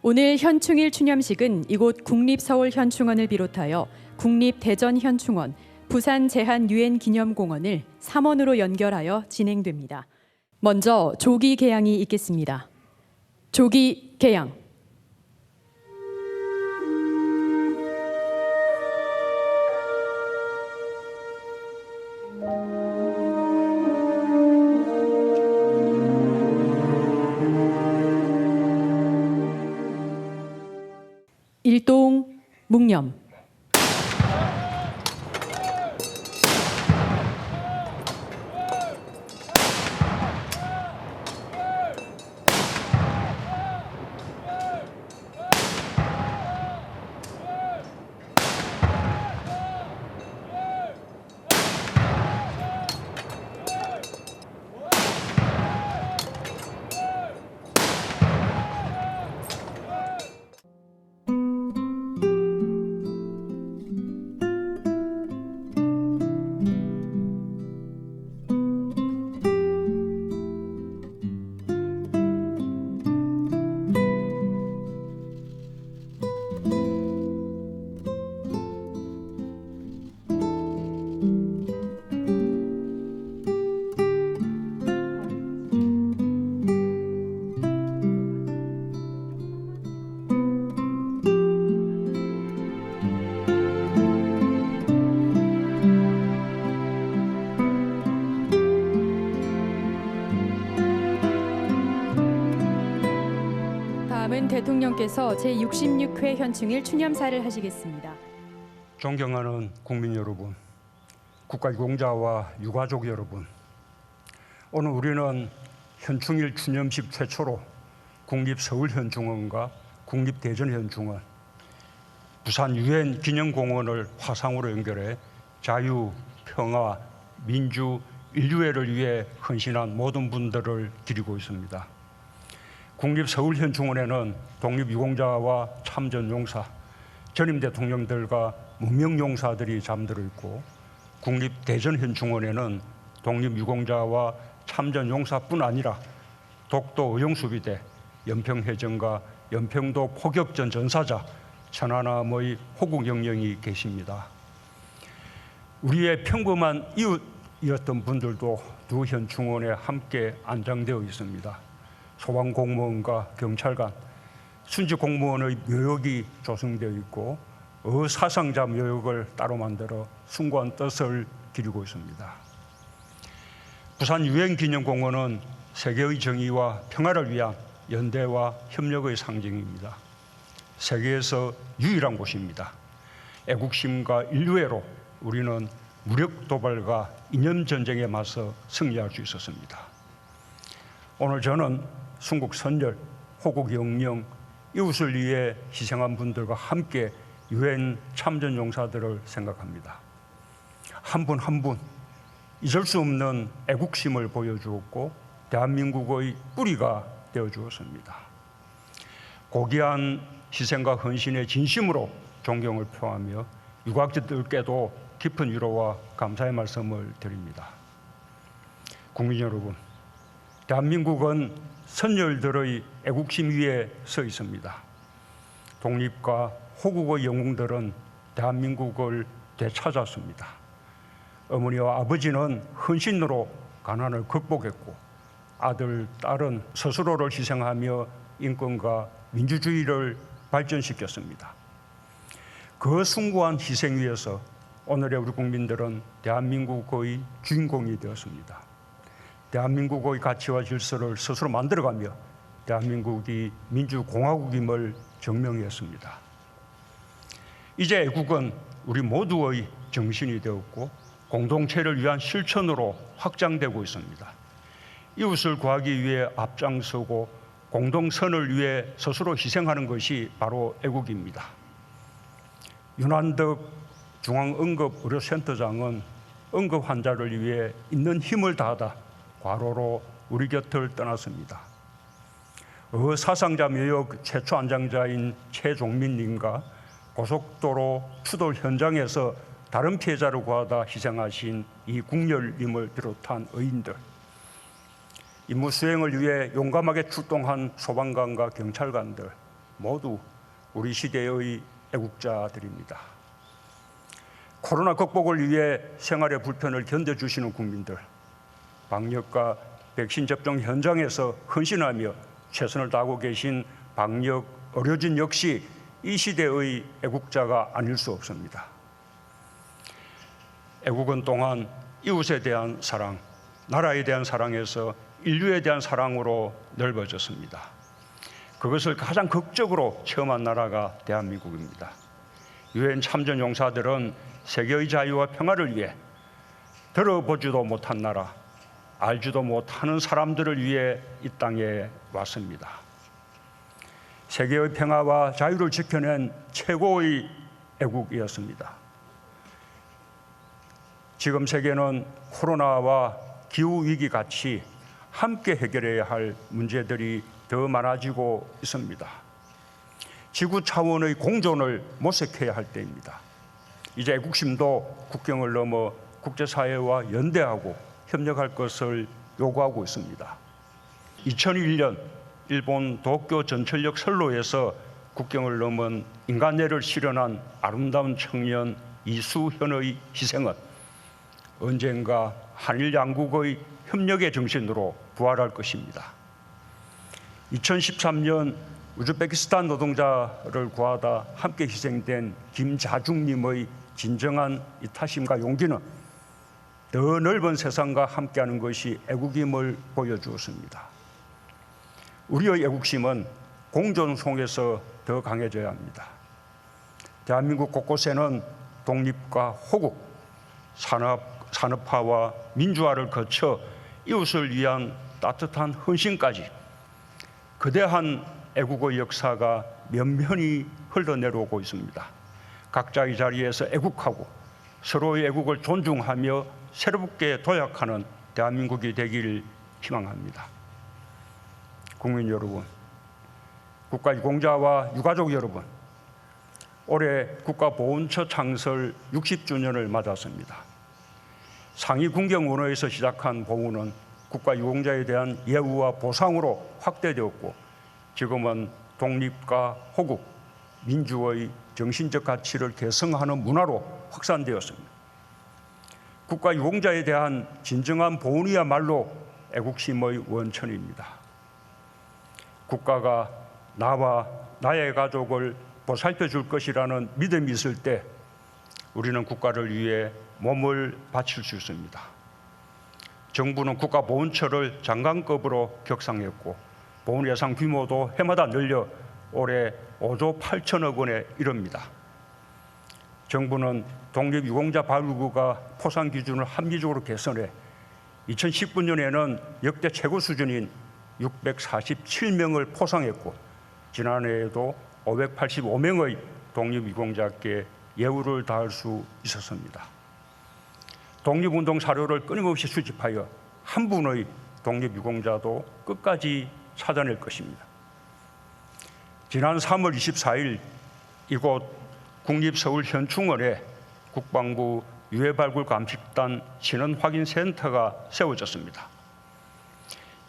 오늘 현충일 추념식은 이곳 국립서울현충원을 비롯하여 국립대전현충원, 부산제한유엔기념공원을 3원으로 연결하여 진행됩니다. 먼저 조기 개양이 있겠습니다. 조기 개양. 일동 묵념. 다음은 대통령께서 제66회 현충일 추념사를 하시겠습니다. 존경하는 국민 여러분, 국가유공자와 유가족 여러분, 오늘 우리는 현충일 추념식 최초로 국립서울현충원과 국립대전현충원, 부산 유엔기념공원을 화상으로 연결해 자유, 평화, 민주, 인류애를 위해 헌신한 모든 분들을 기리고 있습니다. 국립서울현충원에는 독립유공자와 참전용사, 전임 대통령들과 무명용사들이 잠들어 있고, 국립대전현충원에는 독립유공자와 참전용사뿐 아니라 독도 의용수비대, 연평해전과 연평도 포격전 전사자, 천안함의 호국영령이 계십니다. 우리의 평범한 이웃이었던 분들도 두 현충원에 함께 안장되어 있습니다. 소방공무원과 경찰관, 순직공무원의 묘역이 조성되어 있고 사상자 묘역을 따로 만들어 숭고한 뜻을 기리고 있습니다. 부산 유엔기념공원은 세계의 정의와 평화를 위한 연대와 협력의 상징입니다. 세계에서 유일한 곳입니다. 애국심과 인류애로 우리는 무력 도발과 이념 전쟁에 맞서 승리할 수 있었습니다. 오늘 저는 순국 선열, 호국 영령, 이웃을 위해 희생한 분들과 함께 유엔 참전 용사들을 생각합니다. 한 분 한 분 잊을 수 없는 애국심을 보여주었고 대한민국의 뿌리가 되어주었습니다. 고귀한 희생과 헌신의 진심으로 존경을 표하며 유가족들께도 깊은 위로와 감사의 말씀을 드립니다. 국민 여러분, 대한민국은 선열들의 애국심 위에 서 있습니다. 독립과 호국의 영웅들은 대한민국을 되찾았습니다. 어머니와 아버지는 헌신으로 가난을 극복했고, 아들, 딸은 스스로를 희생하며 인권과 민주주의를 발전시켰습니다. 그 숭고한 희생 위에서 오늘의 우리 국민들은 대한민국의 주인공이 되었습니다. 대한민국의 가치와 질서를 스스로 만들어가며 대한민국이 민주공화국임을 증명했습니다. 이제 애국은 우리 모두의 정신이 되었고 공동체를 위한 실천으로 확장되고 있습니다. 이웃을 구하기 위해 앞장서고 공동선을 위해 스스로 희생하는 것이 바로 애국입니다. 윤한덕 중앙응급의료센터장은 응급 환자를 위해 있는 힘을 다하다 과로로 우리 곁을 떠났습니다. 사상자 묘역 최초 안장자인 최종민님과 고속도로 추돌 현장에서 다른 피해자를 구하다 희생하신 이국열님을 비롯한 의인들, 임무 수행을 위해 용감하게 출동한 소방관과 경찰관들, 모두 우리 시대의 애국자들입니다. 코로나 극복을 위해 생활의 불편을 견뎌주시는 국민들, 방역과 백신 접종 현장에서 헌신하며 최선을 다하고 계신 방역 의료진 역시 이 시대의 애국자가 아닐 수 없습니다. 애국은 또한 이웃에 대한 사랑, 나라에 대한 사랑에서 인류에 대한 사랑으로 넓어졌습니다. 그것을 가장 극적으로 체험한 나라가 대한민국입니다. 유엔 참전 용사들은 세계의 자유와 평화를 위해 들어보지도 못한 나라, 알지도 못하는 사람들을 위해 이 땅에 왔습니다. 세계의 평화와 자유를 지켜낸 최고의 애국이었습니다. 지금 세계는 코로나와 기후위기 같이 함께 해결해야 할 문제들이 더 많아지고 있습니다. 지구 차원의 공존을 모색해야 할 때입니다. 이제 애국심도 국경을 넘어 국제사회와 연대하고 협력할 것을 요구하고 있습니다. 2001년 일본 도쿄 전철역 선로에서 국경을 넘은 인간애를 실현한 아름다운 청년 이수현의 희생은 언젠가 한일 양국의 협력의 정신으로 부활할 것입니다. 2013년 우즈베키스탄 노동자를 구하다 함께 희생된 김자중님의 진정한 이타심과 용기는 더 넓은 세상과 함께하는 것이 애국임을 보여주었습니다. 우리의 애국심은 공존 속에서 더 강해져야 합니다. 대한민국 곳곳에는 독립과 호국, 산업화와 민주화를 거쳐 이웃을 위한 따뜻한 헌신까지 거대한 애국의 역사가 면면히 흘러내려오고 있습니다. 각자의 자리에서 애국하고 서로의 애국을 존중하며 새롭게 도약하는 대한민국이 되길 희망합니다. 국민 여러분, 국가유공자와 유가족 여러분, 올해 국가보훈처 창설 60주년을 맞았습니다. 상위 군경원어에서 시작한 보훈은 국가유공자에 대한 예우와 보상으로 확대되었고 지금은 독립과 호국, 민주의 정신적 가치를 계승하는 문화로 확산되었습니다. 국가유공자에 대한 진정한 보훈이야말로 애국심의 원천입니다. 국가가 나와 나의 가족을 보살펴 줄 것이라는 믿음이 있을 때 우리는 국가를 위해 몸을 바칠 수 있습니다. 정부는 국가보훈처를 장관급으로 격상했고 보훈 예산 규모도 해마다 늘려 올해 5조 8천억 원에 이릅니다. 정부는 독립유공자 발굴구가 포상 기준을 합리적으로 개선해 2019년에는 역대 최고 수준인 647명을 포상했고 지난해에도 585명의 독립유공자께 예우를 다할 수 있었습니다. 독립운동 사료를 끊임없이 수집하여 한 분의 독립유공자도 끝까지 찾아낼 것입니다. 지난 3월 24일 이곳 국립서울현충원에 국방부 유해발굴 감식단 신원 확인센터가 세워졌습니다.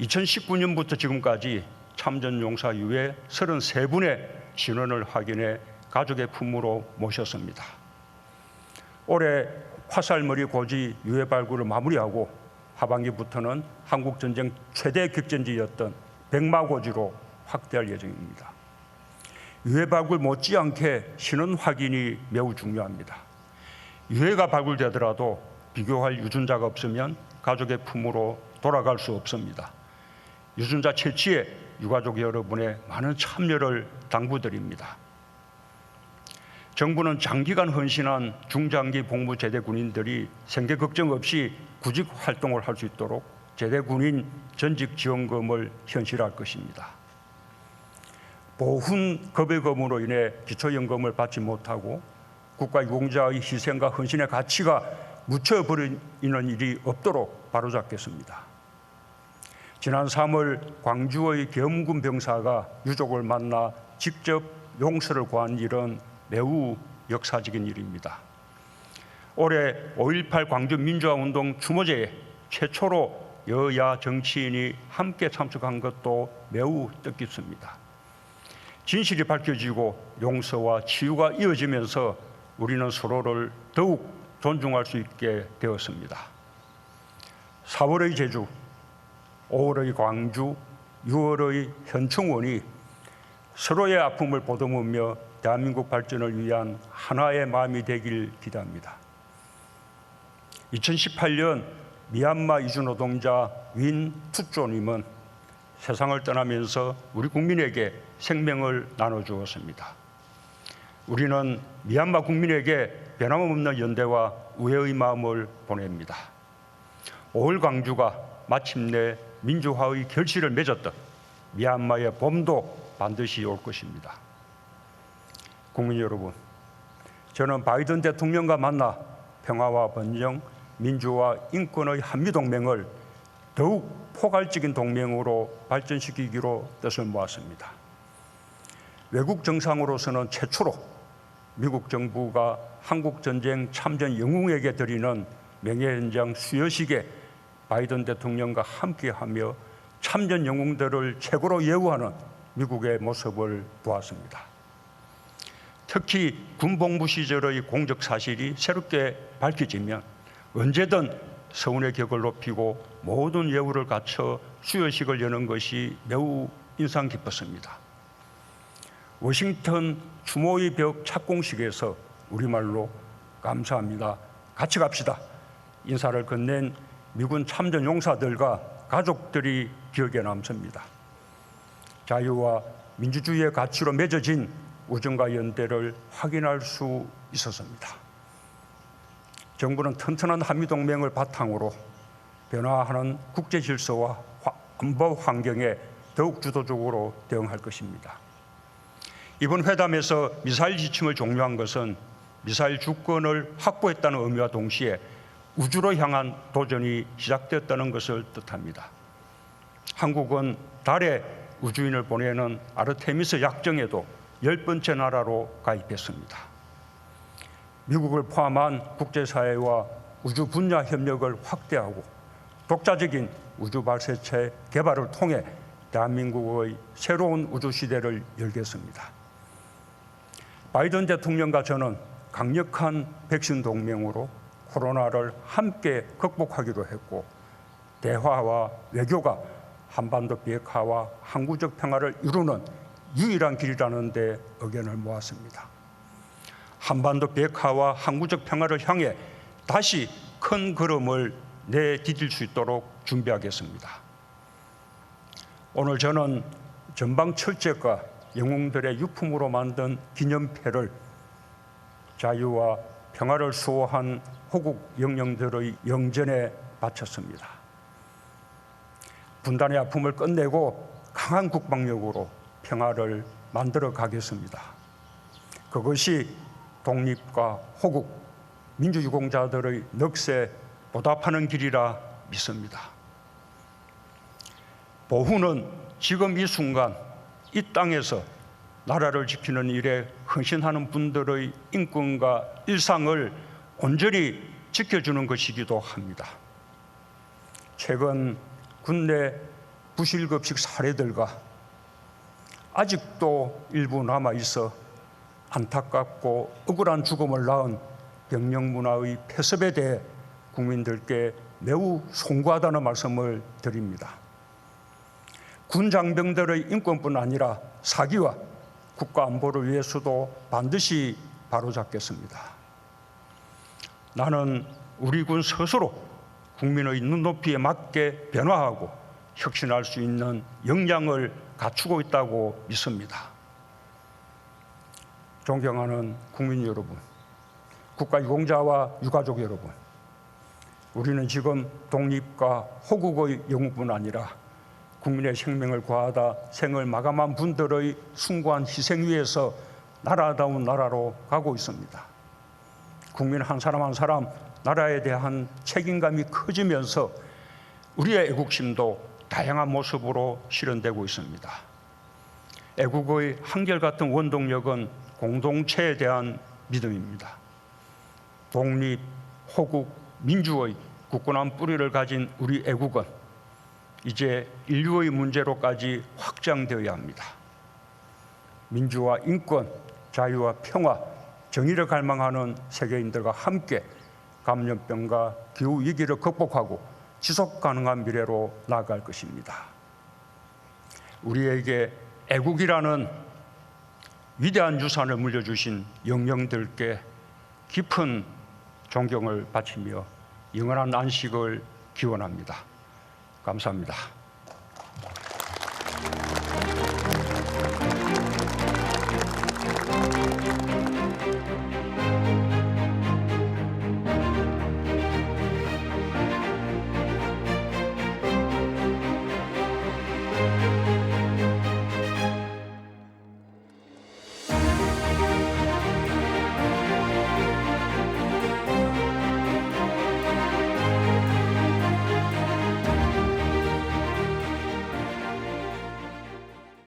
2019년부터 지금까지 참전용사 유해 33분의 신원을 확인해 가족의 품으로 모셨습니다. 올해 화살머리 고지 유해 발굴을 마무리하고 하반기부터는 한국전쟁 최대 격전지였던 백마고지로 확대할 예정입니다. 유해 발굴 못지않게 신원 확인이 매우 중요합니다. 유해가 발굴되더라도 비교할 유전자가 없으면 가족의 품으로 돌아갈 수 없습니다. 유전자 채취에 유가족 여러분의 많은 참여를 당부드립니다. 정부는 장기간 헌신한 중장기 복무 제대 군인들이 생계 걱정 없이 구직 활동을 할 수 있도록 제대 군인 전직 지원금을 현실할 것입니다. 보훈 급여금으로 인해 기초연금을 받지 못하고 국가유공자의 희생과 헌신의 가치가 묻혀버리는 일이 없도록 바로잡겠습니다. 지난 3월 광주의 계엄군 병사가 유족을 만나 직접 용서를 구한 일은 매우 역사적인 일입니다. 올해 5.18 광주민주화운동 추모제에 최초로 여야 정치인이 함께 참석한 것도 매우 뜻깊습니다. 진실이 밝혀지고 용서와 치유가 이어지면서 우리는 서로를 더욱 존중할 수 있게 되었습니다. 4월의 제주, 5월의 광주, 6월의 현충원이 서로의 아픔을 보듬으며 대한민국 발전을 위한 하나의 마음이 되길 기대합니다. 2018년 미얀마 이주 노동자 윈 투조님은 세상을 떠나면서 우리 국민에게 생명을 나눠주었습니다. 우리는 미얀마 국민에게 변함없는 연대와 우애의 마음을 보냅니다. 5월 광주가 마침내 민주화의 결실을 맺었던 미얀마의 봄도 반드시 올 것입니다. 국민 여러분, 저는 바이든 대통령과 만나 평화와 번영, 민주화, 인권의 한미동맹을 더욱 포괄적인 동맹으로 발전시키기로 뜻을 모았습니다. 외국 정상으로서는 최초로 미국 정부가 한국전쟁 참전 영웅에게 드리는 명예현장 수여식에 바이든 대통령과 함께하며 참전 영웅들을 최고로 예우하는 미국의 모습을 보았습니다. 특히 군복무 시절의 공적 사실이 새롭게 밝혀지면 언제든 서운의 격을 높이고 모든 예우를 갖춰 수여식을 여는 것이 매우 인상 깊었습니다. 워싱턴 추모의 벽 착공식에서 우리말로 감사합니다, 같이 갑시다 인사를 건넨 미군 참전 용사들과 가족들이 기억에 남습니다. 자유와 민주주의의 가치로 맺어진 우정과 연대를 확인할 수 있었습니다. 정부는 튼튼한 한미동맹을 바탕으로 변화하는 국제 질서와 안보 환경에 더욱 주도적으로 대응할 것입니다. 이번 회담에서 미사일 지침을 종료한 것은 미사일 주권을 확보했다는 의미와 동시에 우주로 향한 도전이 시작되었다는 것을 뜻합니다. 한국은 달에 우주인을 보내는 아르테미스 약정에도 10번째 나라로 가입했습니다. 미국을 포함한 국제사회와 우주 분야 협력을 확대하고 독자적인 우주 발사체 개발을 통해 대한민국의 새로운 우주 시대를 열겠습니다. 바이든 대통령과 저는 강력한 백신 동맹으로 코로나를 함께 극복하기로 했고, 대화와 외교가 한반도 비핵화와 항구적 평화를 이루는 유일한 길이라는 데 의견을 모았습니다. 한반도 비핵화와 항구적 평화를 향해 다시 큰 걸음을 내디딜 수 있도록 준비하겠습니다. 오늘 저는 전방 철책과 영웅들의 유품으로 만든 기념패를 자유와 평화를 수호한 호국 영령들의 영전에 바쳤습니다. 분단의 아픔을 끝내고 강한 국방력으로 평화를 만들어 가겠습니다. 그것이 독립과 호국, 민주유공자들의 넋에 보답하는 길이라 믿습니다. 보훈은 지금 이 순간 이 땅에서 나라를 지키는 일에 헌신하는 분들의 인권과 일상을 온전히 지켜주는 것이기도 합니다. 최근 군내 부실급식 사례들과 아직도 일부 남아있어 안타깝고 억울한 죽음을 낳은 병력문화의 폐습에 대해 국민들께 매우 송구하다는 말씀을 드립니다. 군 장병들의 인권뿐 아니라 사기와 국가 안보를 위해서도 반드시 바로잡겠습니다. 나는 우리 군 스스로 국민의 눈높이에 맞게 변화하고 혁신할 수 있는 역량을 갖추고 있다고 믿습니다. 존경하는 국민 여러분, 국가유공자와 유가족 여러분, 우리는 지금 독립과 호국의 영웅뿐 아니라 국민의 생명을 구하다 생을 마감한 분들의 숭고한 희생 위에서 나라다운 나라로 가고 있습니다. 국민 한 사람 한 사람 나라에 대한 책임감이 커지면서 우리의 애국심도 다양한 모습으로 실현되고 있습니다. 애국의 한결같은 원동력은 공동체에 대한 믿음입니다. 독립, 호국, 민주의 굳건한 뿌리를 가진 우리 애국은 이제 인류의 문제로까지 확장되어야 합니다. 민주화, 인권, 자유와 평화, 정의를 갈망하는 세계인들과 함께 감염병과 기후 위기를 극복하고 지속 가능한 미래로 나아갈 것입니다. 우리에게 애국이라는 위대한 유산을 물려주신 영령들께 깊은 존경을 바치며 영원한 안식을 기원합니다. 감사합니다.